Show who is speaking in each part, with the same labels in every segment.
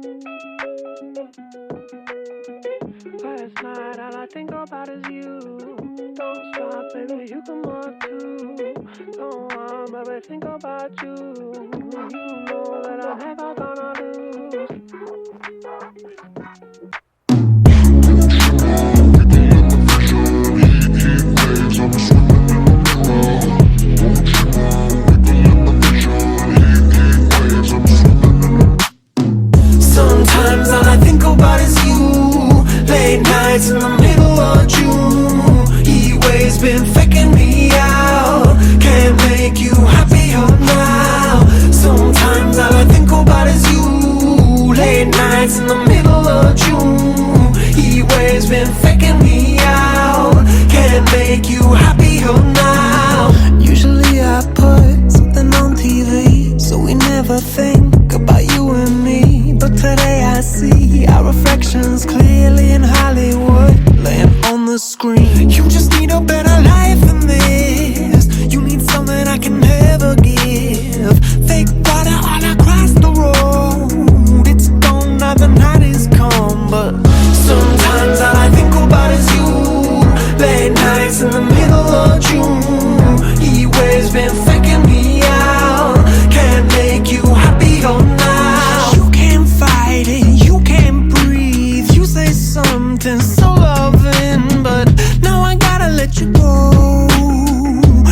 Speaker 1: Last night, all I think about is you. Don't stop, baby, you come on too. Don't want, baby, think about you. You know that I'm never gonna lose.
Speaker 2: Sometimes all I think about is you. Late nights in the middle of June. Heat waves been faking me out. Can't make you happier now. Sometimes all I think about is you. Late nights in the middle of June. Heat waves been faking me out. Can't make you happier now. Usually I put something on TV, so we never think about you and me. But today I see our reflections clearly in Hollywood, laying on the screen. You just need a better life than this. You need something I can never give. Fake water all across the road. It's gone now, the night is come. But sometimes all I think about is you. Late nights in the middle of June. Heat waves been faking me out. Can't make you happier now. You can't fight it, you can't breathe. You say something so loving, but now I gotta let you go.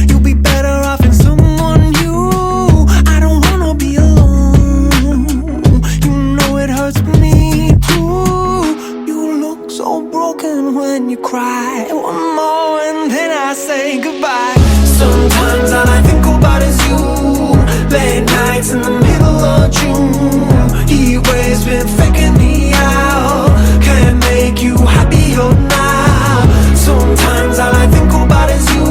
Speaker 2: You'll be better off in someone new. I don't wanna be alone. You know it hurts me too. You look so broken when you cry. One more and then I say goodbye. Sometimes all I think about is you. Late nights in the middle of June. Heat waves been faking me out. Can't make you happier now. Sometimes all I think about is you.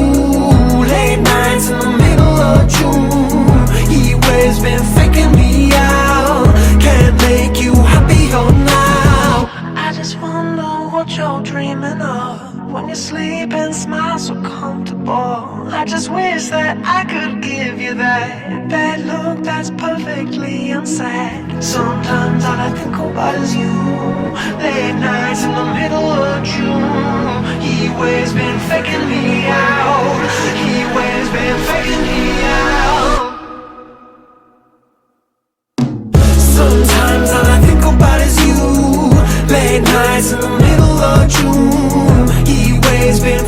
Speaker 2: Late nights in the middle of June. Heat waves been faking me out. Can't make you happier now. I just wonder what you're dreaming of when you sleep and smile so comfortable. I just wish that I could give you that bad look that's perfectly unsaid. Sometimes all I think about is you. Late nights in the middle of June. Heat waves been faking me out. Heat waves been faking me out. Sometimes all I think about is you. Late nights in the middle of June. Heat waves been